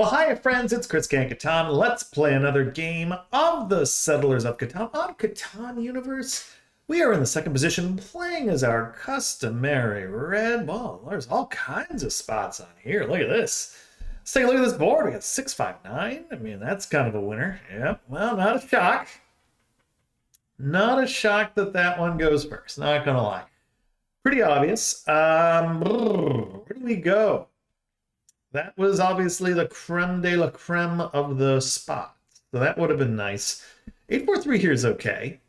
Well, hi, friends. It's Chris Can Catan. Let's play another game of the Settlers of Catan on Catan Universe. We are in the second position, playing as our customary red ball. There's all kinds of spots on here. Look at this. Let's take a look at this board. We got 659. I mean, that's kind of a winner. Yep. Well, not a shock. Not a shock that that one goes first. Not gonna lie. Pretty obvious. Where do we go? That was obviously the creme de la creme of the spot. So that would have been nice. 843 here is okay.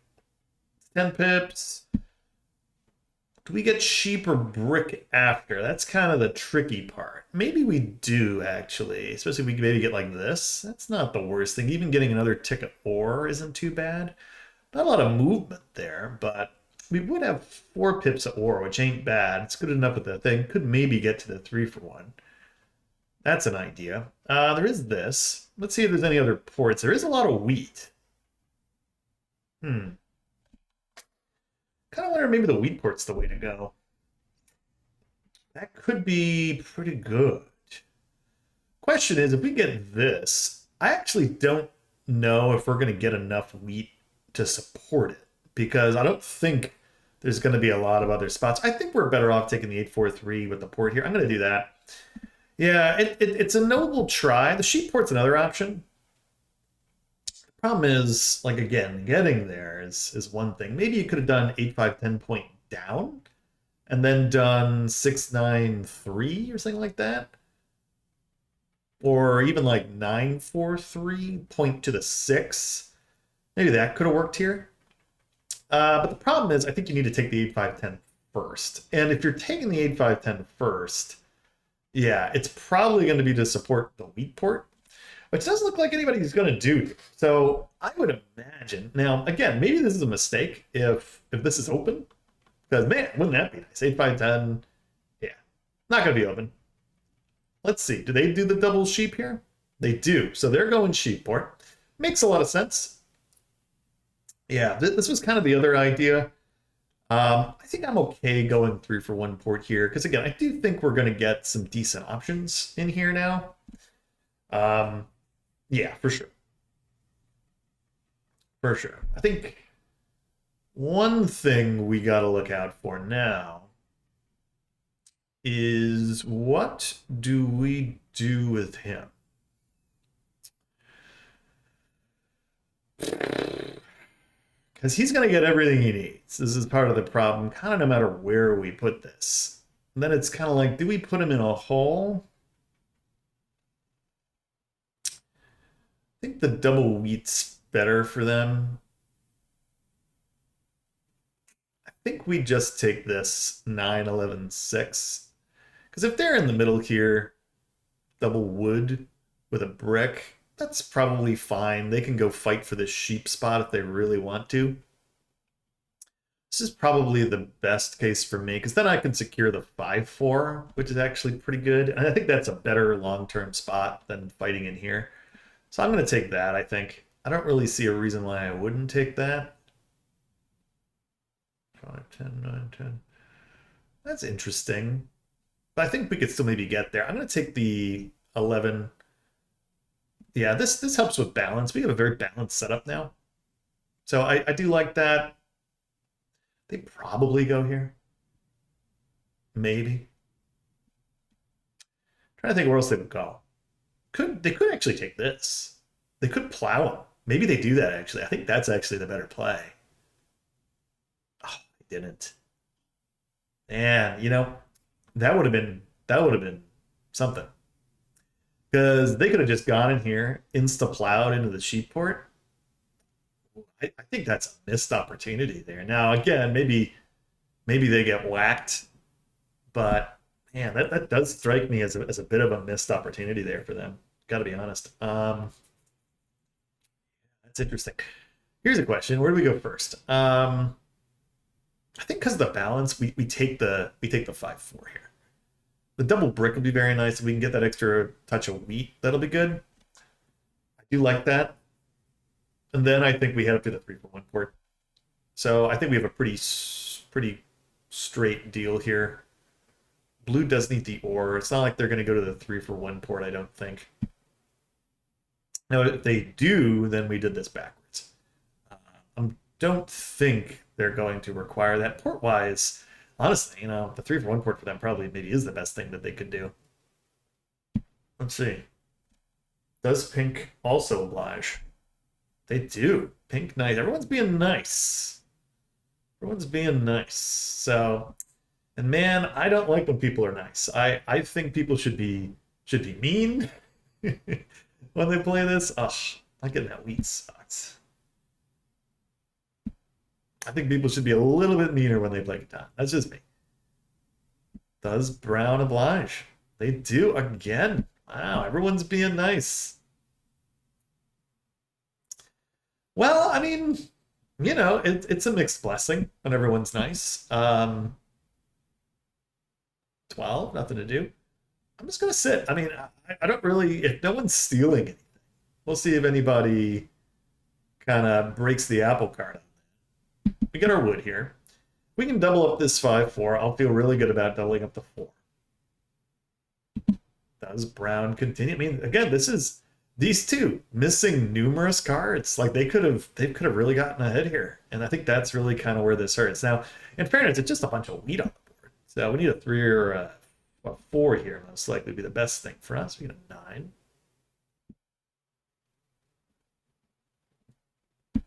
10 pips. Do we get sheep or brick after? That's kind of the tricky part. Maybe we do, actually. Especially if we maybe get like this. That's not the worst thing. Even getting another ticket ore isn't too bad. Not a lot of movement there, but we would have 4 pips of ore, which ain't bad. It's good enough with that thing. Could maybe get to the 3 for 1. That's an idea. There is this. Let's see if there's any other ports. There is a lot of wheat. Kind of wonder maybe the wheat port's the way to go. That could be pretty good. Question is, if we get this, I actually don't know if we're going to get enough wheat to support it, because I don't think there's going to be a lot of other spots. I think we're better off taking the 843 with the port here. I'm going to do that. Yeah, it's a noble try. The sheep port's another option. The problem is, like, again, getting there is one thing. Maybe you could have done 8510 point down and then done 693 or something like that. Or even like 943 point to the 6. Maybe that could have worked here. But the problem is, I think you need to take the 8510 first. And if you're taking the 8510 first, yeah, it's probably going to be to support the wheat port, which doesn't look like anybody's going to do. So I would imagine. Now, again, maybe this is a mistake if this is open. Because, man, wouldn't that be nice? 8510, yeah, not going to be open. Let's see. Do they do the double sheep here? They do. So they're going sheep port. Makes a lot of sense. Yeah, this was kind of the other idea. I think I'm okay going 3 for 1 port here, because again, I do think we're going to get some decent options in here now. Yeah, for sure. For sure. I think one thing we got to look out for now is, what do we do with him? Because he's going to get everything he needs. This is part of the problem, kind of no matter where we put this. And then it's kind of like, do we put him in a hole? I think the double wheat's better for them. I think we just take this 9, 11, 6. Because if they're in the middle here, double wood with a brick, that's probably fine. They can go fight for this sheep spot if they really want to. This is probably the best case for me, because then I can secure the 5-4, which is actually pretty good. And I think that's a better long-term spot than fighting in here. So I'm going to take that, I think. I don't really see a reason why I wouldn't take that. 5, 10, 9, 10. That's interesting. But I think we could still maybe get there. I'm going to take the 11. Yeah, this helps with balance. We have a very balanced setup now. So I do like that. They probably go here. Maybe. Trying to think where else they would go. They could actually take this. They could plow him. Maybe they do that, actually. I think that's actually the better play. Oh, they didn't. And, that would have been something. Because they could have just gone in here, insta-plowed into the sheep port. I think that's a missed opportunity there. Now, again, maybe they get whacked, but man, that does strike me as a bit of a missed opportunity there for them. Got to be honest. That's interesting. Here's a question: where do we go first? I think because of the balance, we take the 5-4 here. The double brick would be very nice. If we can get that extra touch of wheat, that'll be good. I do like that. And then I think we head up to the 3 for 1 port. So I think we have a pretty straight deal here. Blue does need the ore. It's not like they're going to go to the 3 for 1 port, I don't think. Now, if they do, then we did this backwards. I don't think they're going to require that. Port-wise, honestly, the 3-for-1 port for them probably maybe is the best thing that they could do. Let's see. Does pink also oblige? They do. Pink nice. Everyone's being nice. Everyone's being nice. So, and man, I don't like when people are nice. I think people should be mean when they play this. Ugh, not getting that wheat sucks. I think people should be a little bit meaner when they play Catan. That's just me. Does brown oblige? They do again. Wow, everyone's being nice. Well, I mean, it's a mixed blessing when everyone's nice. 12, nothing to do. I'm just gonna sit. I mean, I don't really. If no one's stealing anything, we'll see if anybody kind of breaks the apple cart. We get our wood here. We can double up this 5-4. I'll feel really good about doubling up the 4. Does brown continue? I mean, again, this is these two missing numerous cards. Like they could have really gotten ahead here, and I think that's really kind of where this hurts. Now, in fairness, it's just a bunch of wheat on the board, so we need a 3 or a 4 here. Most likely be the best thing for us. We get a 9. Am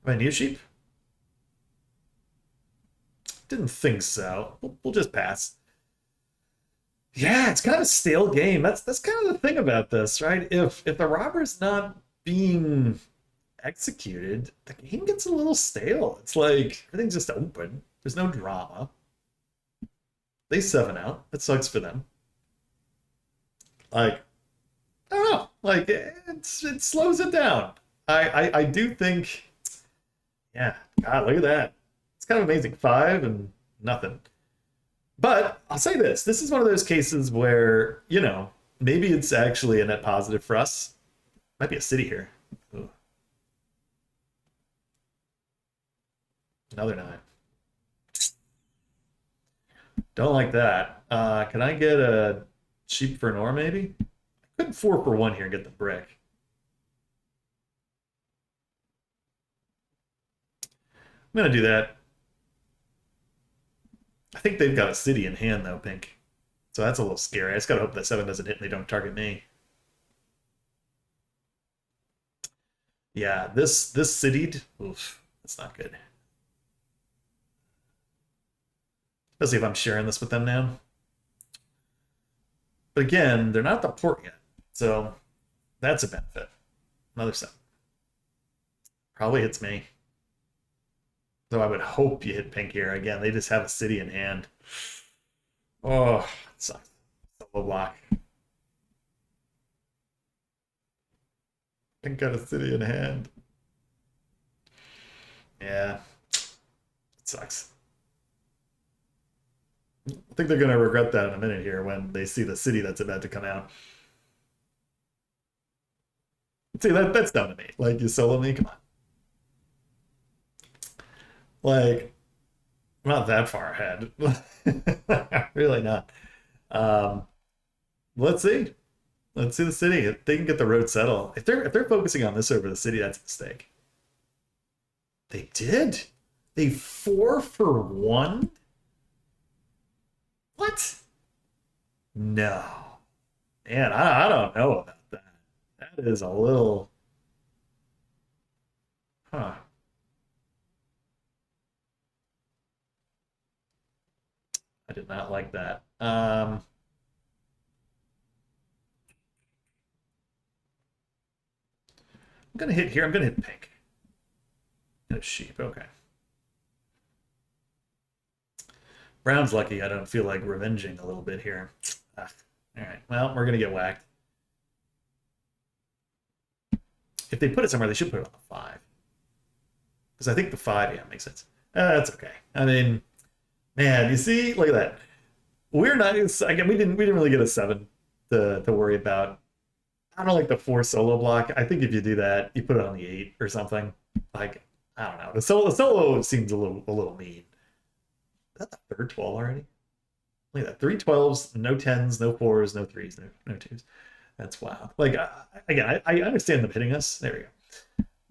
I need a sheep? Didn't think so. We'll just pass. Yeah, it's kind of a stale game. That's kind of the thing about this, right? If the robber's not being executed, the game gets a little stale. It's like everything's just open. There's no drama. They 7 out. That sucks for them. Like, I don't know. Like it slows it down. I do think, yeah. God, look at that. It's kind of amazing. 5 and nothing. But I'll say this. This is one of those cases where, maybe it's actually a net positive for us. Might be a city here. Ooh. Another 9. Don't like that. Can I get a sheep for an ore, maybe? I could 4-for-1 here and get the brick. I'm going to do that. I think they've got a city in hand, though, pink. So that's a little scary. I just got to hope that 7 doesn't hit and they don't target me. Yeah, this citied. Oof, that's not good. Especially if I'm sharing this with them now. But again, they're not at the port yet. So that's a benefit. Another 7. Probably hits me. Though I would hope you hit pink here. Again, they just have a city in hand. Oh, it sucks. Solo block. Pink got a city in hand. Yeah. It sucks. I think they're going to regret that in a minute here when they see the city that's about to come out. See, that's dumb to me. Like, you solo me? Come on. Like, I'm not that far ahead. Really not. Let's see. Let's see the city. If they can get the road settled. If they're focusing on this over the city, that's a mistake. They did. They 4-for-1? What? No. Man, I don't know about that. That is a little. Huh. I did not like that. I'm gonna hit here. I'm gonna hit pink. And a sheep. Okay. Brown's lucky. I don't feel like revenging a little bit here. Ah, all right. Well, we're gonna get whacked. If they put it somewhere, they should put it on the 5. Because I think the 5, yeah, makes sense. That's okay. I mean, man, you see, look at that. We're nice. Again, we didn't really get a 7 to worry about. I don't like the 4 solo block. I think if you do that, you put it on the 8 or something. Like, I don't know. The solo seems a little mean. Is that the third 12 already? Look at that. 3 12s, no 10s, no 4s, no 3s, no 2s. That's wild. Like, again, I understand them hitting us. There we go.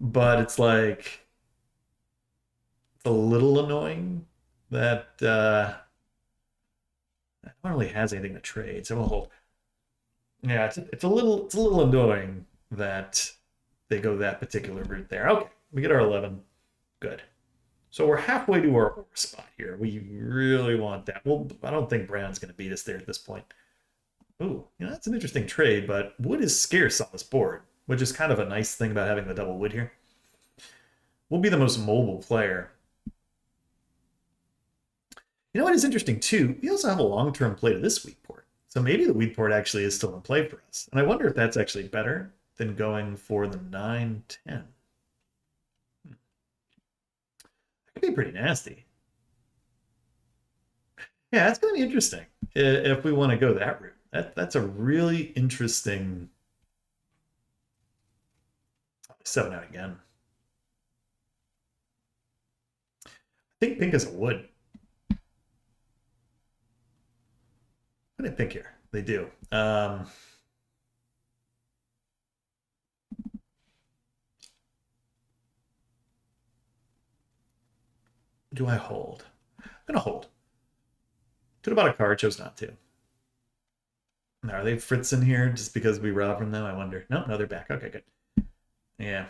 But it's like, it's a little annoying that I don't really has anything to trade. So we'll hold. Yeah, it's a little annoying that they go that particular route there. Okay, we get our 11. Good. So we're halfway to our ore spot here. We really want that. Well, I don't think Brown's going to beat us there at this point. Ooh, that's an interesting trade, but wood is scarce on this board, which is kind of a nice thing about having the double wood here. We'll be the most mobile player. You know what is interesting too? We also have a long-term play to this wheat port. So maybe the wheat port actually is still in play for us. And I wonder if that's actually better than going for the 9-10. That could be pretty nasty. Yeah, that's going to be interesting if we want to go that route. That's a really interesting 7 out again. I think pink is a wood. What do I think here? They do. Do I hold? I'm gonna hold. Could have bought a card, chose not to. Now, are they Fritz in here just because we robbed from them? I wonder. No, they're back. Okay, good. Yeah.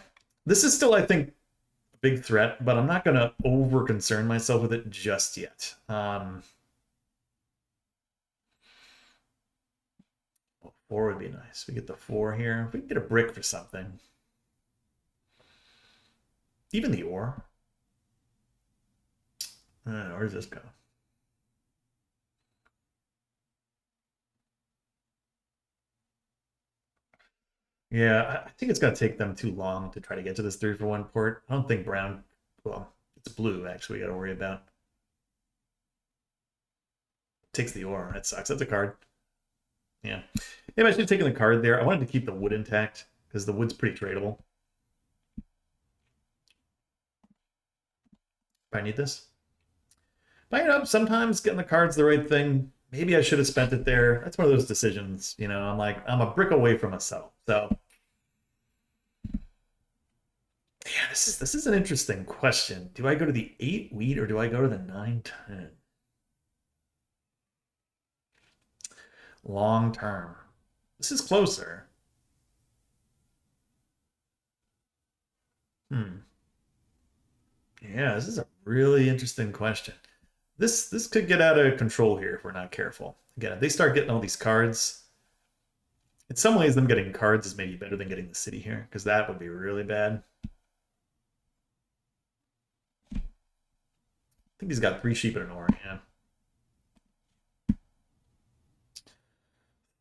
This is still, I think, a big threat, but I'm not going to over concern myself with it just yet. Well, 4 would be nice. We get the 4 here. If we can get a brick for something. Even the ore. Where does this go? Yeah, I think it's going to take them too long to try to get to this 3-for-1 port. I don't think brown, well, it's blue, actually, we got to worry about. Takes the ore. That sucks. That's a card. Yeah. Maybe I should have taken the card there. I wanted to keep the wood intact because the wood's pretty tradable. If I need this. But, sometimes getting the card's the right thing. Maybe I should have spent it there. That's one of those decisions. I'm like, I'm a brick away from a settle. So, yeah, this is an interesting question. Do I go to the 8 wheat or do I go to the 9-10? Long term. This is closer. Hmm. Yeah, this is a really interesting question. This could get out of control here if we're not careful. Again, if they start getting all these cards, in some ways, them getting cards is maybe better than getting the city here, because that would be really bad. I think he's got 3 sheep and an ore, yeah.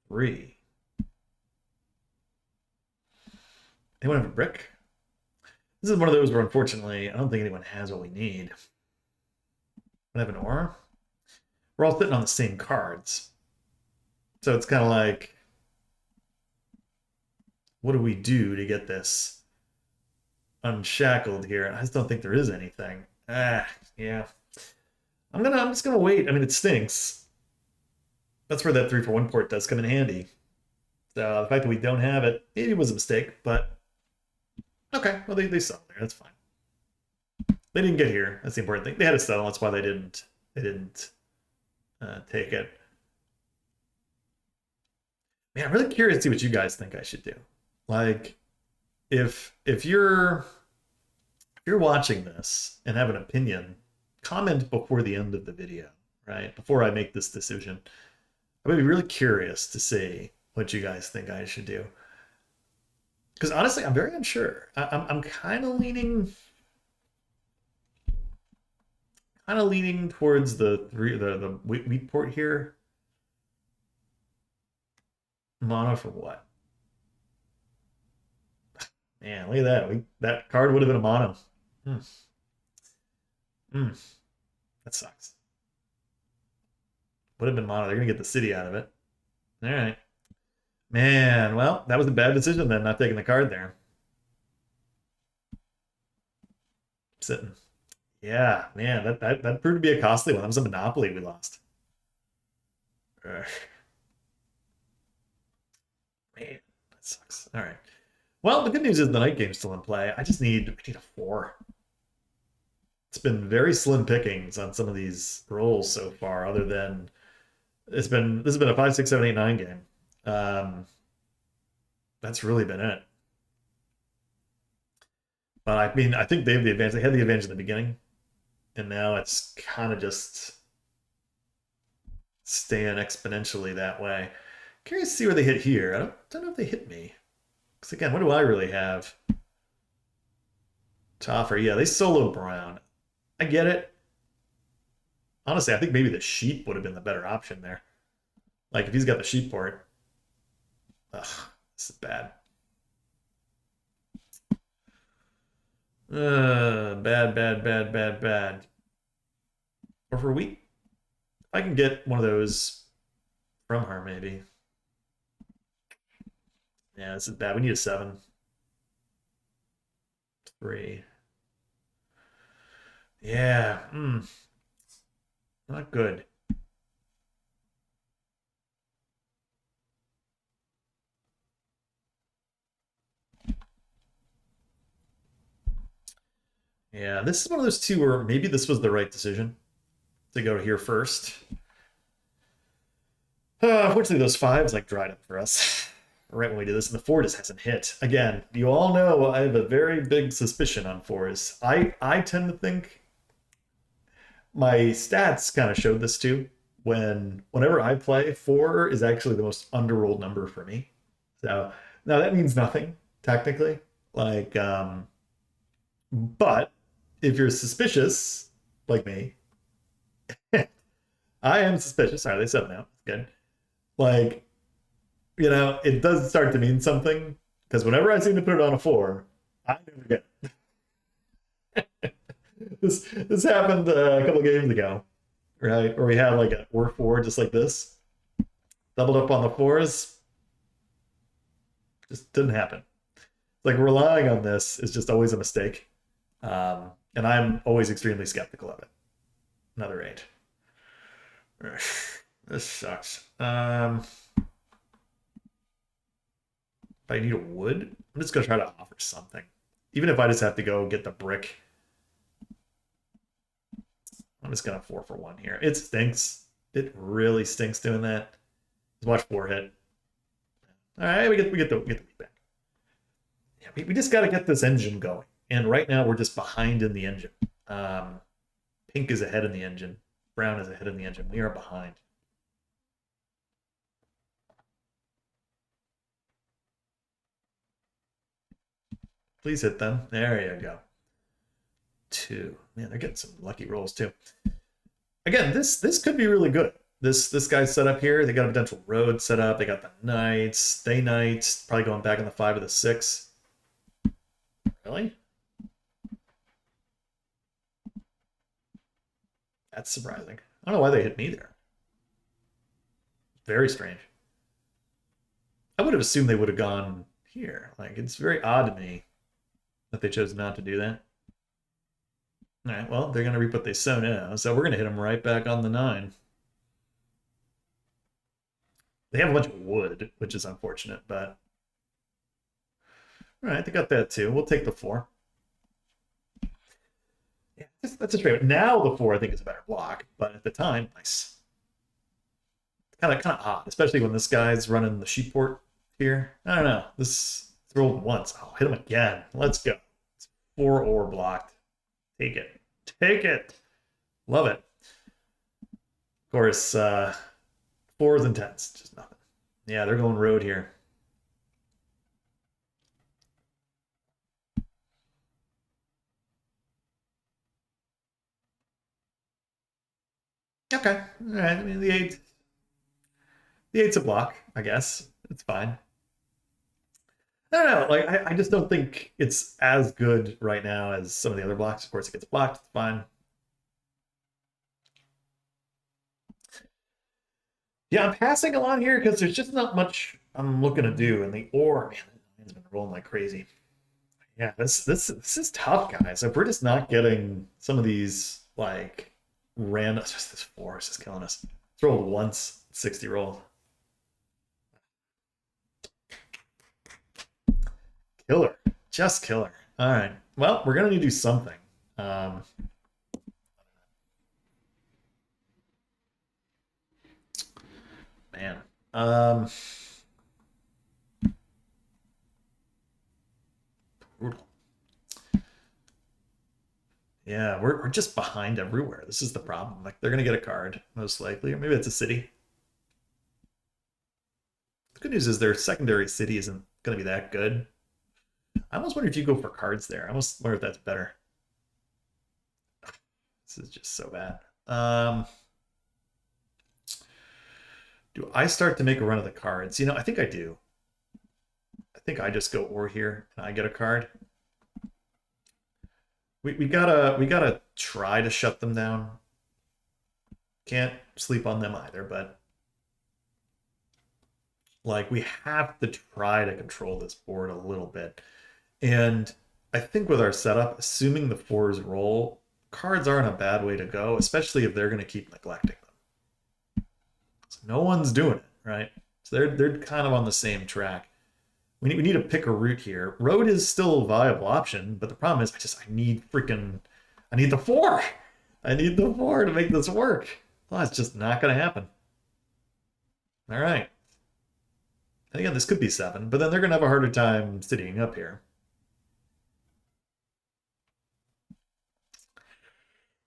3. Anyone have a brick? This is one of those where, unfortunately, I don't think anyone has what we need. I have an ore. We're all sitting on the same cards. So it's kind of like, what do we do to get this unshackled here? And I just don't think there is anything. Yeah. I'm just gonna wait. I mean, it stinks. That's where that 3-for-1 port does come in handy. So the fact that we don't have it, maybe it was a mistake, but okay. Well, they settled there. That's fine. They didn't get here. That's the important thing. They had to settle. That's why they didn't take it. Man, I'm really curious to see what you guys think I should do. Like, if you're watching this and have an opinion, comment before the end of the video, right? Before I make this decision. I would be really curious to see what you guys think I should do. Because honestly, I'm very unsure. I'm kind of leaning towards the wheat port here. Mono for what? Man, look at that. That card would have been a mono. Hmm. Hmm. That sucks. Would have been mono. They're gonna get the city out of it. All right. Man, well, that was a bad decision then, not taking the card there. Sitting. Yeah, man, that proved to be a costly one. That was a monopoly we lost. Ugh. Man. sucks. All right. Well, the good news is the night game's still in play. I need a 4. It's been very slim pickings on some of these rolls so far, other than this has been a 5, 6, 7, 8, 9 game. That's really been it. But I mean, I think they have the advantage. They had the advantage in the beginning, and now it's kind of just staying exponentially that way. Curious to see where they hit here. I don't know if they hit me. Because again, what do I really have to offer? Yeah, they solo Brown. I get it. Honestly, I think maybe the sheep would have been the better option there. Like if he's got the sheep port. Ugh, this is bad. Bad, bad, bad, bad, bad. Or for wheat. I can get one of those from her, maybe. Yeah, this is bad. We need a 7. 3. Yeah. Not good. Yeah, this is one of those two where maybe this was the right decision to go here first. Unfortunately, those 5s like dried up for us right when we did this, and the 4 just hasn't hit. Again, you all know I have a very big suspicion on 4s. I tend to think my stats kind of showed this too. Whenever I play, 4 is actually the most underrolled number for me. So now that means nothing technically. Like, but if you're suspicious like me, I am suspicious. Sorry, they 7 out. Good. Like, it does start to mean something because whenever I seem to put it on a 4, I never get it. This happened a couple games ago, right? Where we had like a or 4 just like this, doubled up on the 4s, just didn't happen. Like relying on this is just always a mistake, and I'm always extremely skeptical of it. Another 8. This sucks. If I need a wood, I'm just gonna try to offer something. Even if I just have to go get the brick. I'm just gonna 4 for 1 here. It stinks. It really stinks doing that. Just watch 4 hit. Alright, we get the wheat back. Yeah, we just gotta get this engine going. And right now we're just behind in the engine. Pink is ahead in the engine. Brown is ahead in the engine. We are behind. Please hit them. There you go. 2. Man, they're getting some lucky rolls too. Again, this could be really good. This guy's set up here. They got a potential road set up. They got the knights. They knights. Probably going back on the 5 or the 6. Really? That's surprising. I don't know why they hit me there. Very strange. I would have assumed they would have gone here. Like, it's very odd to me that they chose not to do that. All right, well, they're going to reap what they sow now, so we're going to hit them right back on the 9. They have a bunch of wood, which is unfortunate, but... All right, they got that too. We'll take the 4. Yeah, that's a straight. Now the 4, I think, is a better block, but at the time, nice. Kind of odd, especially when this guy's running the sheep port here. I don't know. This rolled once. Oh, hit him again. Let's go. It's 4 ore blocked. Take it. Take it. Love it. Of course, 4s and 10s. Just nothing. Yeah, they're going road here. Okay. All right. I mean, the 8's a block, I guess. It's fine. I don't know. Like, I just don't think it's as good right now as some of the other blocks. Of course, it gets blocked. It's fine. Yeah, I'm passing along here because there's just not much I'm looking to do. And the ore, man, it's been rolling like crazy. Yeah, this is tough, guys. If we're just not getting some of these like random, just this forest is killing us. It's rolled once, 60 rolled. Killer. Just killer. All right. Well, we're gonna need to do something. Um, man. Um, brutal. Yeah, we're just behind everywhere. This is the problem. Like they're gonna get a card, most likely, or maybe it's a city. The good news is their secondary city isn't gonna be that good. I almost wonder if you go for cards there. I almost wonder if that's better. This is just so bad. Do I start to make a run of the cards? I think I do. I think I just go or here and I get a card. We gotta try to shut them down. Can't sleep on them either, but like we have to try to control this board a little bit. And I think with our setup, assuming the fours roll, cards aren't a bad way to go, especially if they're going to keep neglecting them. So no one's doing it, right? So they're kind of on the same track. We need to pick a route here. Road is still a viable option, but the problem is I need the four. I need the four to make this work. Well, it's just not going to happen. All right. And again, this could be seven, but then they're going to have a harder time sitting up here.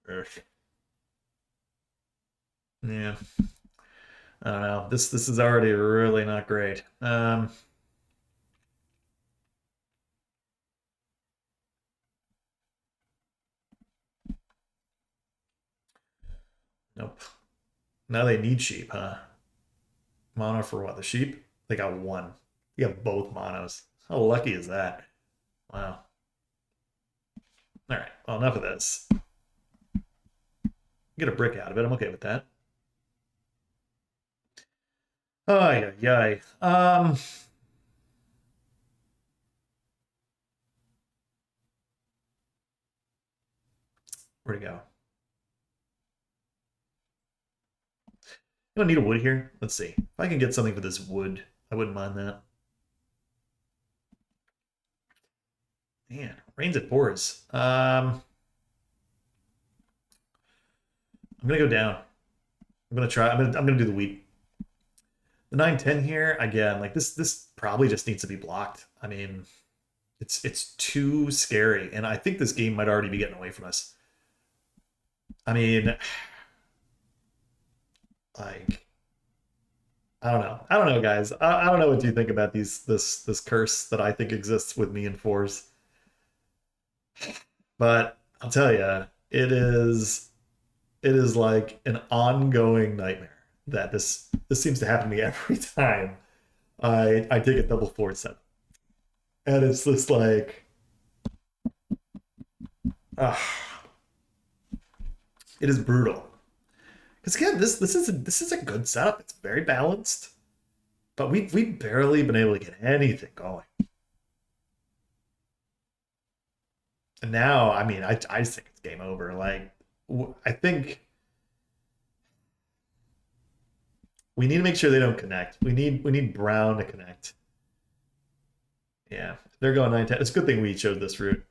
Ugh. Yeah. I don't know. This is already really not great. Nope. Now they need sheep, huh? Mono for what? The sheep? They got one. You have both monos. How lucky is that? Wow. All right. Well, enough of this. Get a brick out of it. I'm okay with that. Oh yeah, yeah. Where'd it go? You don't need a wood here. Let's see. If I can get something for this wood, I wouldn't mind that. Man, rains it pours. I'm gonna go down. I'm gonna try. I'm gonna do the wheat. The 9-10 here again. Like this probably just needs to be blocked. I mean, it's too scary, and I think this game might already be getting away from us. I mean, like I don't know. I don't know, guys. I don't know what you think about this curse that I think exists with me and fours. But I'll tell you, it is like an ongoing nightmare that this seems to happen to me every time I take a double forward set, and it's just like, uh, it is brutal. Because again, this is a good setup. It's very balanced, but we've barely been able to get anything going. And now, I mean, I just think it's game over. Like, I think we need to make sure they don't connect. We need Brown to connect. Yeah, they're going 9-10. It's a good thing we chose this route.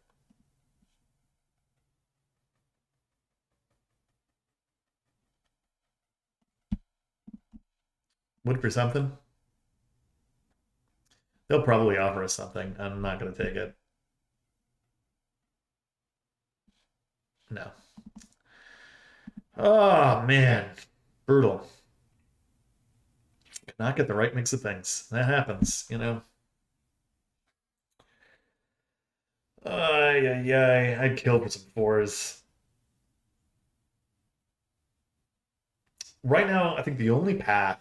Wood for something. They'll probably offer us something. I'm not going to take it. No. Oh man, brutal. Could not get the right mix of things. That happens. Ay, ay, ay. I'd kill for some fours. Right now, I think the only path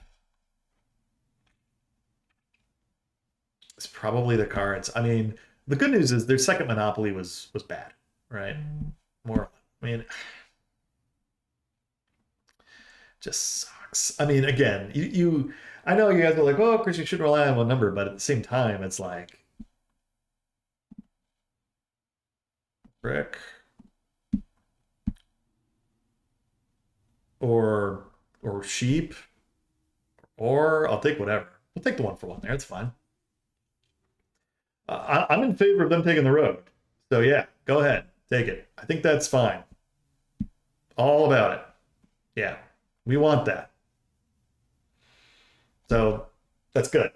is probably the cards. I mean, the good news is their second monopoly was bad, right? More, I mean, just sucks. I mean, again, I know you guys are like, oh, Chris, you shouldn't rely on one number, but at the same time, it's like brick or sheep, or I'll take whatever. We'll take the one for one there. It's fine. I'm in favor of them taking the road. So yeah, go ahead, take it. I think that's fine. All about it. Yeah, we want that. So that's good.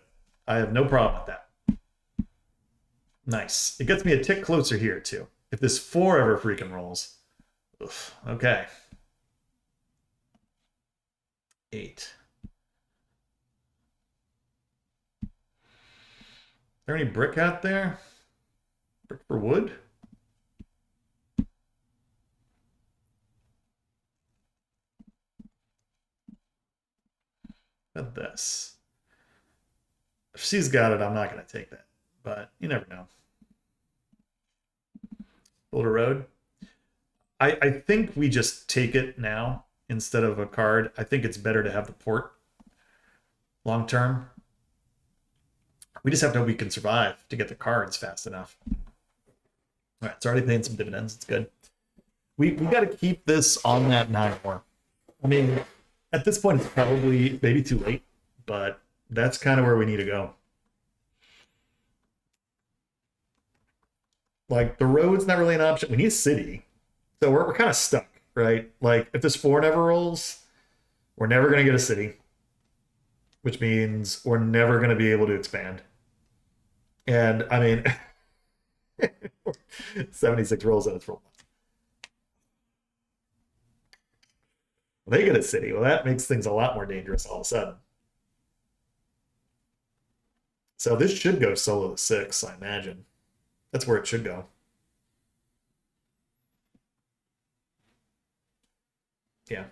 I have no problem with that. Nice. It gets me a tick closer here too. If this four ever freaking rolls. Oof, okay. 8. Is there any brick out there? Brick for wood? At this. If she's got it, I'm not going to take that. But you never know. Build a road. I think we just take it now instead of a card. I think it's better to have the port long term. We just have to hope we can survive to get the cards fast enough. All right, it's already paying some dividends. It's good. We got to keep this on that 9 more. I mean, at this point, it's probably maybe too late, but that's kind of where we need to go. Like, the road's not really an option. We need a city. So we're kind of stuck, right? Like, if this 4 never rolls, we're never going to get a city, which means we're never going to be able to expand. And, I mean, 76 rolls and it's rolled. They get a city. Well, that makes things a lot more dangerous all of a sudden. So this should go solo to 6, I imagine. That's where it should go. Yeah.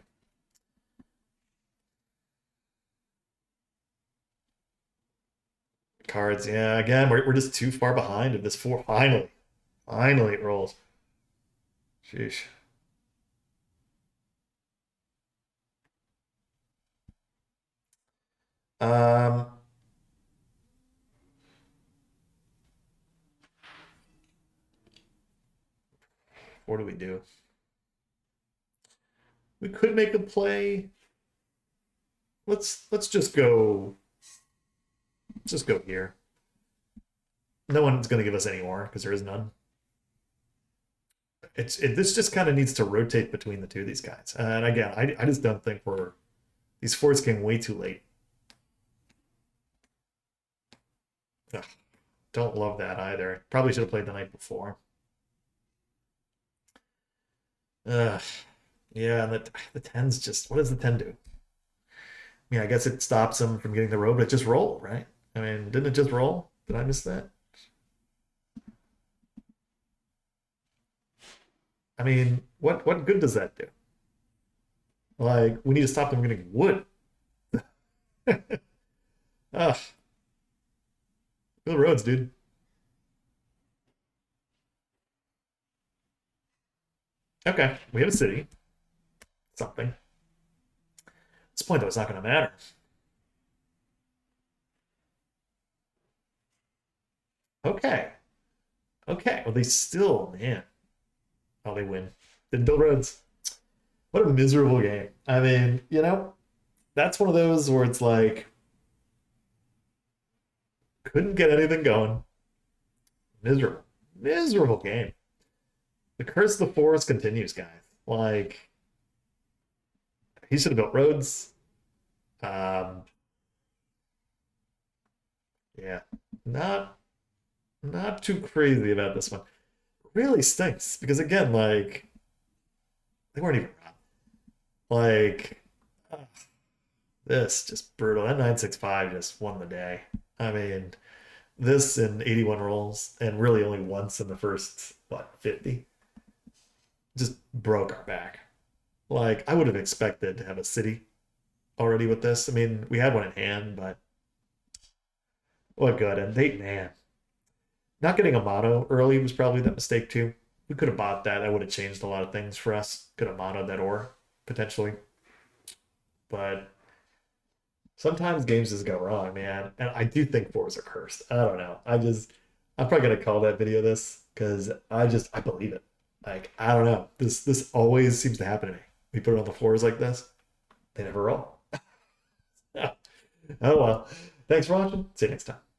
Cards, yeah. Again, we're just too far behind in this 4. Finally it rolls. Sheesh. Um, what do we do? We could make a play. Let's just go. Let's just go here. No one's going to give us any more because there is none. This just kind of needs to rotate between the two of these guys. And again, I just don't think these 4s came way too late. Ugh, don't love that either. Probably should have played the night before. Ugh. Yeah, and the 10's just, what does the 10 do? I mean, I guess it stops them from getting the roll, but it just roll, right? I mean, didn't it just roll? Did I miss that? I mean, what good does that do? Like, we need to stop them getting wood. Ugh. Build roads, dude. Okay, we have a city. Something. At this point, though, it's not going to matter. Okay. Okay. Well, they still, man. Oh, they win. Didn't build roads. What a miserable game. I mean, that's one of those where it's like, couldn't get anything going. Miserable. Miserable game. The curse of the forest continues, guys. Like, he should have built roads. Um, yeah, not not too crazy about this one. Really stinks because again, like they weren't even around. Like uh, this just brutal. That 965 just won the day. I mean, this in 81 rolls and really only once in the first what 50 just broke our back. Like I would have expected to have a city already with this. I mean, we had one in hand, but what good? And they man, not getting a mono early was probably that mistake too. We could have bought that. That would have changed a lot of things for us. Could have monoed that ore potentially. But sometimes games just go wrong, man. And I do think fours are cursed. I don't know. I'm probably gonna call that video this because I believe it. Like I don't know. This always seems to happen to me. We put it on the floors like this, they never roll. Oh well. Thanks for watching. See you next time.